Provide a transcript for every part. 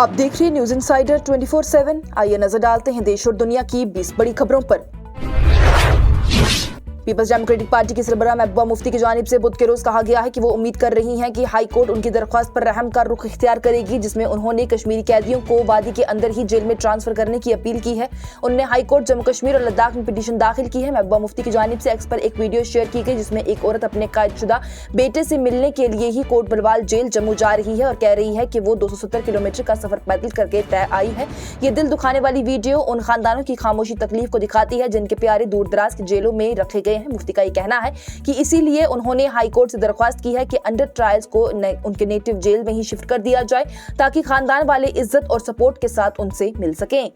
आप देख रहे हैं न्यूज इंसाइडर 24/7। आइए नजर डालते हैं देश और दुनिया की 20 बड़ी खबरों पर। पीपल्स डेमोक्रेटिक पार्टी की सरबराह महबूबा मुफ्ती की जानिब से बुध के रोज कहा गया है कि वो उम्मीद कर रही हैं कि हाई कोर्ट उनकी दरख्वास्त पर रहम का रुख इख्तियार करेगी, जिसमें उन्होंने कश्मीरी कैदियों को वादी के अंदर ही जेल में ट्रांसफर करने की अपील की है। उन्होंने हाई कोर्ट जम्मू कश्मीर और लद्दाख में पिटीशन दाखिल की है। महबूबा मुफ्ती की जानिब से एक्स पर एक वीडियो शेयर की गई, जिसमें एक औरत अपने कैदशुदा बेटे से मिलने के लिए ही कोट बलवाल जेल जम्मू जा रही है और कह रही है कि वो 270 किलोमीटर का सफर पैदल करके तय आई है। ये दिल दुखाने वाली वीडियो उन खानदानों की खामोशी तकलीफ को दिखाती है जिनके प्यारे दूर दराज की जेलों में रखे गए हैं। मुफ्ती का ये कहना है कि इसीलिए उन्होंने हाई कोर्ट से दरख्वास्त की है कि अंडर ट्रायल्स को उनके नेटिव जेल में ही शिफ्ट कर दिया जाए, ताकि खानदान वाले इज्जत और सपोर्ट के साथ उनसे मिल सकें।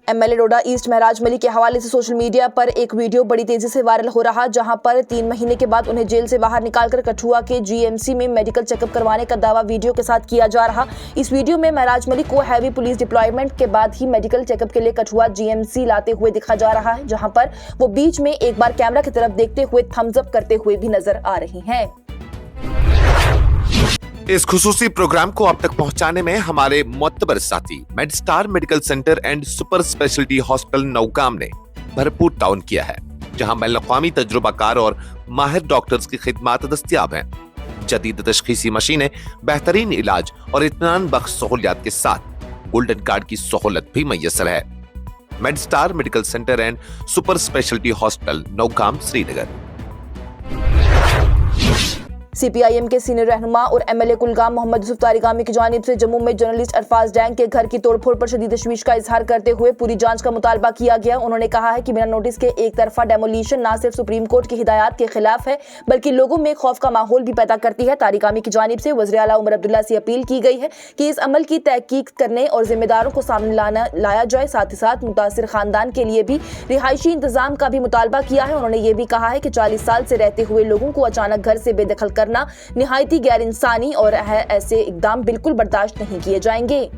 एमएलए डोडा ईस्ट महराज मलिक के हवाले से सोशल मीडिया पर एक वीडियो बड़ी तेजी से वायरल हो रहा, जहां पर 3 महीने के बाद उन्हें जेल से बाहर निकालकर कठुआ के जीएमसी में मेडिकल चेकअप करवाने का दावा वीडियो के साथ किया जा रहा। इस वीडियो में महराज मलिक को हैवी पुलिस डिप्लॉयमेंट के बाद ही मेडिकल चेकअप के लिए कठुआ जीएमसी लाते हुए दिखा जा रहा है, जहां पर वो बीच में एक बार कैमरा की तरफ देखते हुए थम्स अप करते हुए भी नजर आ रही हैं। इस खुसूसी प्रोग्राम को आप तक पहुंचाने में हमारे मोतबर साथी Medstar medical centre and super speciality hospital Naugam ने भरपूर ताउन किया है, जहां बैनुल-अक़वामी तजुर्बाकार और माहिर डॉक्टर्स की खिदमात दस्तयाब हैं। जदीद तशखीसी मशीनें, बेहतरीन इलाज और इत्मीनान बख्श सहूलियात के साथ गोल्डन कार्ड की सहूलत भी मैसर है। Medstar medical centre and super speciality hospital Naugam, Srinagar. CPIM के सीनियर रहनुमा और एमएलए कुलगाम मोहम्मद यूसुफ तारिगामी की जानिब से जम्मू में जर्नलिस्ट अरफाज डैंग के घर की तोड़फोड़ पर शदीद तशवीश का इजहार करते हुए पूरी जांच का मुतालबा किया गया। उन्होंने कहा है कि बिना नोटिस के एक तरफा डेमोलिशन न सिर्फ सुप्रीम कोर्ट की हिदायत के खिलाफ है, बल्कि लोगों में खौफ का माहौल भी पैदा करती है। तारिगामी की जानिब से वज़ीर आला उमर अब्दुल्ला से अपील की गई है कि इस अमल की तहकीक करने और जिम्मेदारों को सामने लाया जाए। साथ ही साथ मुतासिर खानदान के लिए भी रिहायशी इंतजाम का भी मुतालबा किया है। उन्होंने ये भी कहा है कि 40 साल से रहते हुए लोगों को अचानक घर से बेदखल करना निहायती गैर इंसानी और ऐसे इकदाम बिल्कुल बर्दाश्त नहीं किए जाएंगे।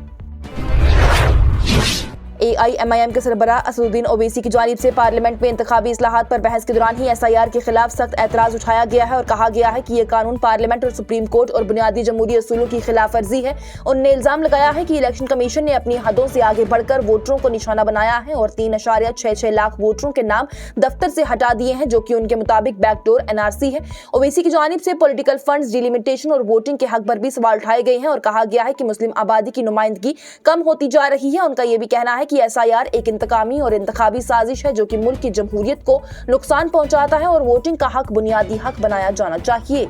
एआईएमआईएम के सरबराह असदुद्दीन ओवैसी की जानिब से पार्लियामेंट में इंतखाबी इस्लाहात पर बहस के दौरान ही एसआईआर के खिलाफ सख्त एतराज उठाया गया है और कहा गया है कि यह कानून पार्लियामेंट और सुप्रीम कोर्ट और बुनियादी जमहूरी असूलों की खिलाफ वर्जी है। उन्होंने इल्जाम लगाया है कि इलेक्शन कमीशन ने अपनी हदों से आगे बढ़कर वोटरों को निशाना बनाया है और 3.66 लाख वोटरों के नाम दफ्तर से हटा दिए हैं, जो कि उनके मुताबिक बैकडोर एनआरसी है। ओवैसी की जानिब से पॉलिटिकल फंड्स, डिलिमिटेशन और वोटिंग के हक पर भी सवाल उठाए गए हैं और कहा गया है कि मुस्लिम आबादी की नुमाइंदगी कम होती जा रही है। उनका यह भी कहना है कि एसआईआर एक इंतकामी और इंतखाबी साजिश है, जो कि मुल्क की जमहूरियत को नुकसान पहुंचाता है और वोटिंग का हक बुनियादी हक बनाया जाना चाहिए।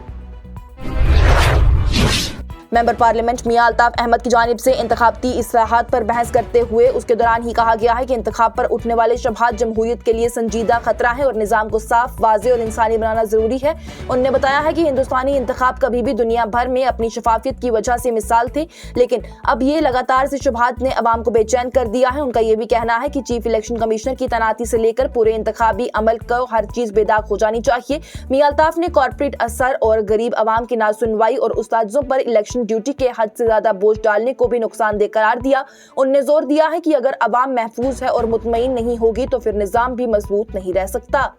मेंबर पार्लियामेंट मियां अल्ताफ अहमद की जानिब से इंतखाबती इस्लाहात पर बहस करते हुए उसके दौरान ही कहा गया है कि इंतखाब पर उठने वाले शबहात जमहूरियत के लिए संजीदा खतरा है और निज़ाम को साफ, वाज़े और इंसानी बनाना जरूरी है। उन्होंने बताया है कि हिंदुस्तानी इंतखाब कभी भी दुनिया भर में अपनी शफाफियत की वजह से मिसाल थे, लेकिन अब ये लगातार से शुबहात ने अवाम को बेचैन कर दिया है। उनका यह भी कहना है कि चीफ इलेक्शन कमिश्नर की तैनाती से लेकर पूरे इंतखाबी अमल को हर चीज बेदाग हो जानी चाहिए। मियां अल्ताफ ने कॉर्पोरेट असर और गरीब अवाम की नासुनवाई और उस्तादों पर इलेक्शन ड्यूटी के हद से ज्यादा बोझ डालने को भी नुकसानदेह करार दिया। उन्होंने जोर दिया है कि अगर अवाम महफूज है और मुतमईन नहीं होगी तो फिर निजाम भी मजबूत नहीं रह सकता।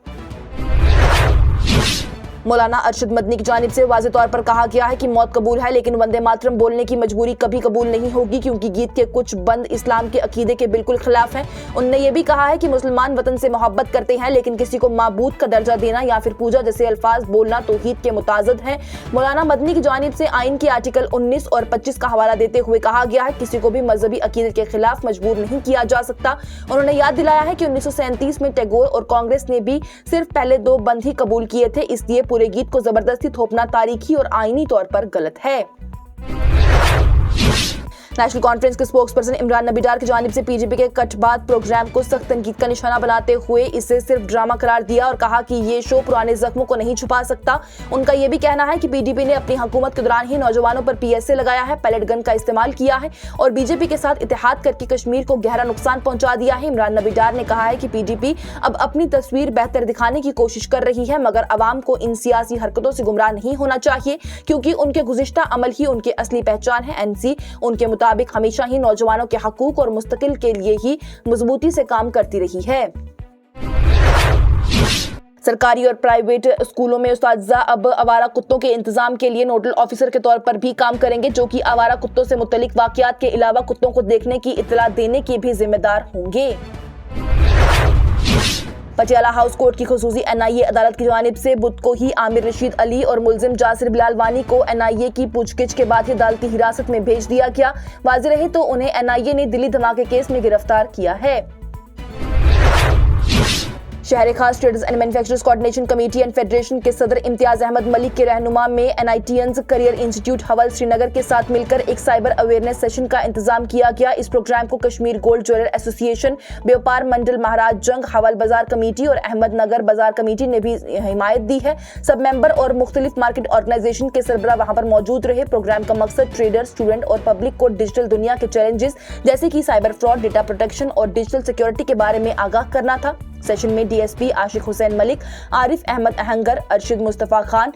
मौलाना अरशद मदनी की जानिब से वाज़े तौर पर कहा गया है कि मौत कबूल है, लेकिन वंदे मातरम बोलने की मजबूरी कभी कबूल नहीं होगी, क्योंकि गीत के कुछ बंद इस्लाम के अकीदे के बिल्कुल खिलाफ हैं। उन्होंने ये भी कहा है कि मुसलमान वतन से मोहब्बत करते हैं, लेकिन किसी को माबूद का दर्जा देना या फिर पूजा जैसे अल्फाज बोलना तौहीद के मुताज़िद है। मौलाना मदनी की जानिब से आइन के आर्टिकल 19 और 25 का हवाला देते हुए कहा गया है किसी को भी मजहबी अकीदे के खिलाफ मजबूर नहीं किया जा सकता। उन्होंने याद दिलाया है कि 1937 में टैगोर और कांग्रेस ने भी सिर्फ पहले 2 बंद ही कबूल किए थे, इसलिए पूरे गीत को जबरदस्ती थोपना तारीखी और आईनी तौर पर गलत है। नेशनल कॉन्फ्रेंस के स्पोक्सपर्सन इमरान नबी डार की जानिब से पीजेपी के कटबात प्रोग्राम को सख्त तनकीद का निशाना बनाते हुए इसे सिर्फ ड्रामा करार दिया और कहा कि ये शो पुराने जख्मों को नहीं छुपा सकता। उनका यह भी कहना है कि पीडीपी ने अपनी हुकूमत के दौरान ही नौजवानों पर पीएसए लगाया है, पैलेट गन का इस्तेमाल किया है और बीजेपी के साथ इत्तेहाद करके कश्मीर को गहरा नुकसान पहुंचा दिया है। इमरान नबी डार ने कहा है कि पीडीपी अब अपनी तस्वीर बेहतर दिखाने की कोशिश कर रही है, मगर अवाम को इन सियासी हरकतों से गुमराह नहीं होना चाहिए, क्योंकि उनके गुज़िश्ता अमल ही उनकी असली पहचान है। एनसी उनके मुताबिक हमेशा ही नौजवानों के हकूक और मुस्तकिल के लिए ही मजबूती से काम करती रही है। सरकारी और प्राइवेट स्कूलों में उस्तादिज़ा अब आवारा कुत्तों के इंतजाम के लिए नोडल ऑफिसर के तौर पर भी काम करेंगे, जो कि आवारा कुत्तों से मुतल्लिक वाकयात के अलावा कुत्तों को देखने की इत्तला देने के भी जिम्मेदार होंगे। पटियाला हाउस कोर्ट की खुसूसी एनआईए अदालत की जानिब से बुध को ही आमिर रशीद अली और मुलजिम जासिर बिलाल वानी को एनआईए की पूछगिछ के बाद ही अदालती हिरासत में भेज दिया गया। वाज़ेह रहे तो उन्हें एनआईए ने दिल्ली धमाके केस में गिरफ्तार किया है। शहर खास traders and manufacturers coordination committee and federation के सदर इम्तियाज अहमद मलिक के रहनुमा में एनआईटीएंस करियर इंस्टीट्यूट हवल श्रीनगर के साथ मिलकर एक साइबर अवेयरनेस सेशन का इंतजाम किया गया। इस प्रोग्राम को कश्मीर गोल्ड ज्वेलर एसोसिएशन, व्यापार मंडल महाराज जंग, हवल बाजार कमेटी और अहमद नगर बाजार कमेटी ने भी हिमायत दी है। सब मेंबर और मुख्तलिफ मार्केट ऑर्गेनाइजेशन के सरबराह वहां पर मौजूद रहे। प्रोग्राम का मकसद ट्रेडर, स्टूडेंट और पब्लिक को डिजिटल दुनिया के चैलेंजेस जैसे कि साइबर फ्रॉड, डेटा प्रोटेक्शन और डिजिटल सिक्योरिटी के बारे में आगाह करना था। सेशन में डीएसपी आशिक हुसैन मलिक, आरिफ अहमद अहंगर, अरशद मुस्तफ़ा खान,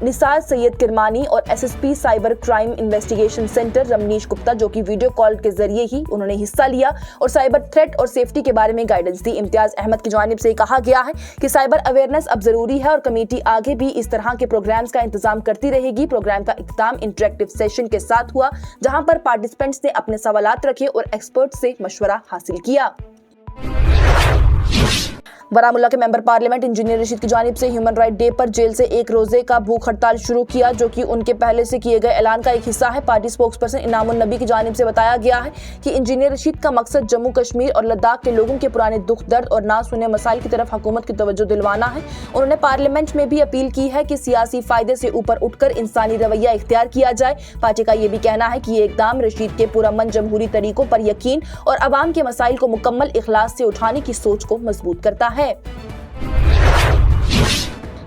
निसार सैयद किरमानी और SSP cyber crime investigation centre Ramneesh Gupta, जो कि वीडियो कॉल के जरिए ही उन्होंने हिस्सा लिया और साइबर थ्रेट और सेफ्टी के बारे में गाइडेंस दी। इम्तियाज अहमद की जानिब से कहा गया है कि साइबर अवेयरनेस अब जरूरी है और कमेटी आगे भी इस तरह के प्रोग्राम्स का इंतजाम करती रहेगी। प्रोग्राम का इख्तिताम इंटरेक्टिव सेशन के साथ हुआ, जहां पर पार्टिसिपेंट्स ने अपने सवालात रखे और एक्सपर्ट से मशवरा हासिल किया। बारामूला के मेंबर पार्लियामेंट इंजीनियर रशीद की जानिब से ह्यूमन राइट डे पर जेल से एक रोजे का भूख हड़ताल शुरू किया, जो कि उनके पहले से किए गए ऐलान का एक हिस्सा है। पार्टी स्पोक्सपर्सन इनामुन नबी की जानिब से बताया गया है कि इंजीनियर रशीद का मकसद जम्मू कश्मीर और लद्दाख के लोगों के पुराने दुख दर्द और ना सुने मसाइल की तरफ हुकूमत की तवज्जो दिलवाना है। उन्होंने पार्लियामेंट में भी अपील की है कि सियासी फायदे से ऊपर उठकर इंसानी रवैया इख्तियार किया जाए। पार्टी का यह भी कहना है कि ये इकदाम रशीद के पुरअमन जमहूरी तरीकों पर यकीन और अवाम के मसाइल को मुकम्मल इखलास से उठाने की सोच को मजबूत करता है।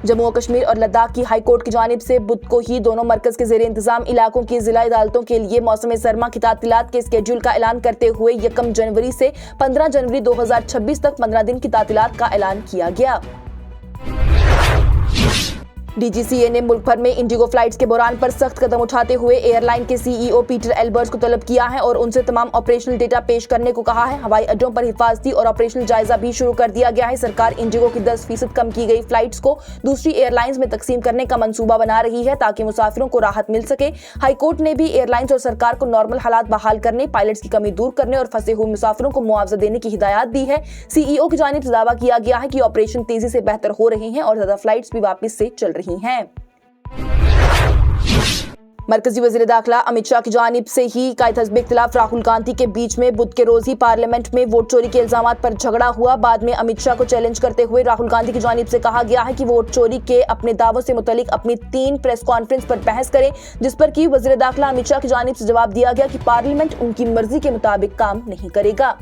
जम्मू और कश्मीर और लद्दाख की हाई कोर्ट की जानिब से बुध को ही दोनों मरकज के ज़ेरे इंतजाम इलाकों की जिला अदालतों के लिए मौसम सरमा की तातीलात के स्केड्यूल का ऐलान करते हुए 1 जनवरी से 15 जनवरी 2026 तक 15 दिन की तातीलात का ऐलान किया गया। डीजीसीए ने मुल्क भर में इंडिगो फ्लाइट्स के बहरान पर सख्त कदम उठाते हुए एयरलाइन के सीईओ पीटर एल्बर्ट्स को तलब किया है और उनसे तमाम ऑपरेशनल डेटा पेश करने को कहा है। हवाई अड्डों पर हिफाजती और ऑपरेशनल जायजा भी शुरू कर दिया गया है। सरकार इंडिगो की 10% कम की गई फ्लाइट्स को दूसरी एयरलाइंस में तकसीम करने का मंसूबा बना रही है ताकि मुसाफिरों को राहत मिल सके। हाईकोर्ट ने भी एयरलाइंस और सरकार को नॉर्मल हालात बहाल करने, पायलट्स की कमी दूर करने और फंसे हुए मुसाफिरों को मुआवजा देने की हिदायत दी है। सीईओ की जानिब से दावा किया गया है कि ऑपरेशन तेजी से बेहतर हो रहे हैं और ज्यादा फ्लाइट्स भी वापस से चल रही हैं। मरकजी वज़ीर दाखिला अमित शाह की जानिब से ही कायद हज़्ब इख्तिलाफ राहुल गांधी के बीच में बुध के रोज ही पार्लियामेंट में वोट चोरी के इल्जामात पर झगड़ा हुआ। बाद में अमित शाह को चैलेंज करते हुए राहुल गांधी की जानिब से कहा गया है कि वोट चोरी के अपने दावों से मुतल्लिक अपनी 3 प्रेस कॉन्फ्रेंस पर बहस करें, जिस पर कि वज़ीर दाखिला अमित शाह की जानिब से जवाब दिया गया कि पार्लियामेंट उनकी मर्जी के मुताबिक काम नहीं करेगा।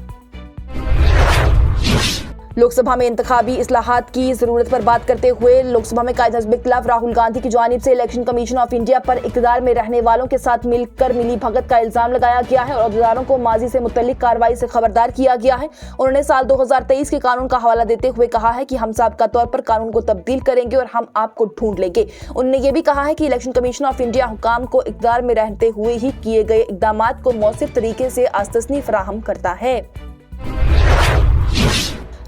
लोकसभा में इंतखाबी इस्लाहात की जरूरत पर बात करते हुए लोकसभा में कायद हज़्ब इख्तिलाफ राहुल गांधी की जानिब से इलेक्शन कमीशन ऑफ इंडिया पर इक़्तिदार में रहने वालों के साथ मिलकर मिली भगत का इल्जाम लगाया गया है और अहदेदारों को माजी से मुतल्लिक कार्रवाई से खबरदार किया गया है। उन्होंने साल 2023 के कानून का हवाला देते हुए कहा है कि हम साबिका तौर पर कानून को तब्दील करेंगे और हम आपको ढूंढ लेंगे। उन्होंने ये भी कहा है कि इलेक्शन कमीशन ऑफ इंडिया हुकाम को इक़्तिदार में रहते हुए ही किए गए इक़दामात को मौसिर तरीके से आस्तस्नी फराहम करता है।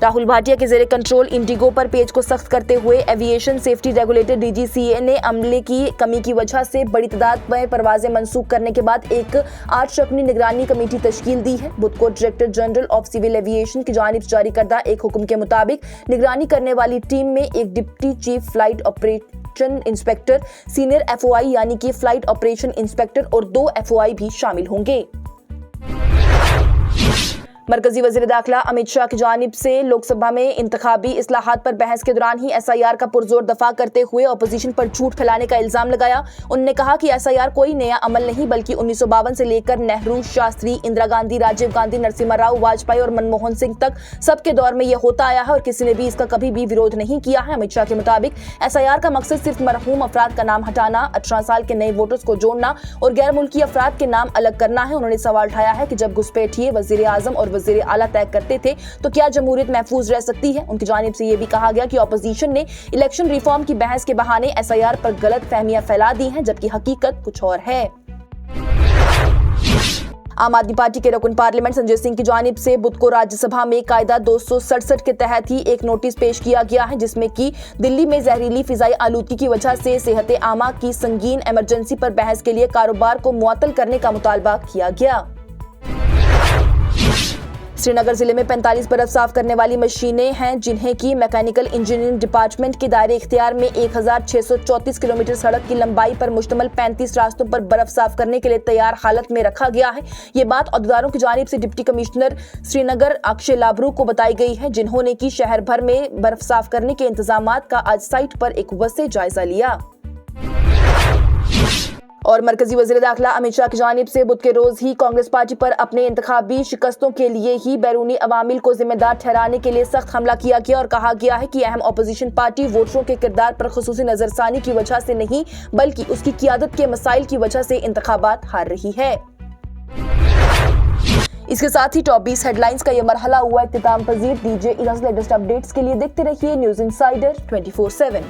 राहुल भाटिया के जेरे कंट्रोल इंडिगो पर पेच को सख्त करते हुए एविएशन सेफ्टी रेगुलेटर डीजीसीए ने अमले की कमी की वजह से बड़ी तादाद में परवाजें मंसूख करने के बाद एक 8 रुकनी निगरानी कमेटी तश्कील दी है। बुध को director general of civil aviation की जानिब से जारी करदा एक हुक्म के मुताबिक निगरानी करने वाली टीम में एक deputy chief flight operation inspector, senior FOI यानी कि फ्लाइट ऑपरेशन इंस्पेक्टर और 2 एफओआई भी शामिल होंगे। मरकजी वज़ीर दाखिला अमित शाह की जानिब से लोकसभा में इंतखाबी इस्लाहात पर बहस के दौरान ही एसआईआर का पुरजोर दफा करते हुए अपोजिशन पर झूठ फैलाने का इल्जाम लगाया। उन्होंने कहा कि एसआईआर कोई नया अमल नहीं बल्कि 1952 से लेकर नेहरू, शास्त्री, इंदिरा गांधी, राजीव गांधी, नरसिम्हा राव, वाजपेयी और मनमोहन सिंह तक सबके दौर में यह होता आया है और किसी ने भी इसका कभी भी विरोध नहीं किया है। अमित शाह के मुताबिक एसआईआर का मकसद सिर्फ मरहूम अफराद का नाम हटाना, 18 साल के नए वोटर्स को जोड़ना और गैर मुल्की अफराद के नाम अलग करना है। उन्होंने सवाल उठाया है कि जब घुसपैठिए वज़ीर आज़म और वज़ीर आला तय करते थे तो क्या जमहूरियत महफूज रह सकती है। उनकी जानिब से यह भी कहा गया कि ऑपोजिशन ने इलेक्शन रिफॉर्म की बहस के बहाने एसआईआर पर गलत फहमियां फैला दी हैं, जबकि हकीकत कुछ और है। आम आदमी पार्टी के रुकन पार्लियामेंट संजय सिंह की जानिब से बुध को राज्यसभा में कायदा 267 के तहत ही एक नोटिस पेश किया गया है, जिसमें कि दिल्ली में जहरीली फिजाई आलूदगी की वजह से सेहत आमा की संगीन इमरजेंसी पर बहस के लिए कारोबार को मुअत्तल करने का मुतालबा किया गया। श्रीनगर जिले में 45 बर्फ साफ करने वाली मशीनें हैं, जिन्हें की मैकेनिकल इंजीनियरिंग डिपार्टमेंट के दायरे इख्तियार में 1634 किलोमीटर सड़क की लंबाई पर मुश्तमिल 35 रास्तों पर बर्फ साफ करने के लिए तैयार हालत में रखा गया है। ये बात अहदेदारों की जानिब से डिप्टी कमिश्नर श्रीनगर अक्षय लाबरू को बताई गई है, जिन्होंने की शहर भर में बर्फ साफ करने के इंतजामात का आज साइट पर एक वसी जायजा लिया। और मरकजी वज़ीर दाखिला अमित शाह की जानिब से बुध के रोज ही कांग्रेस पार्टी पर अपने इंतखाबी शिकस्तों के लिए ही बैरूनी अवामिल को जिम्मेदार ठहराने के लिए सख्त हमला किया गया और कहा गया है कि अहम अपोजिशन पार्टी वोटरों के किरदार पर खुसूसी नजरसानी की वजह से नहीं, बल्कि उसकी क़ियादत के मसाइल की वजह से इंतखाबात हार रही है। इसके साथ ही टॉप 20 हेडलाइंस का यह मरहला हुआ इख्तिताम पजीर। दीजिए इजाज़त। लेटेस्ट अपडेट्स के लिए देखते रहिए न्यूज़ इंसाइडर 24/7।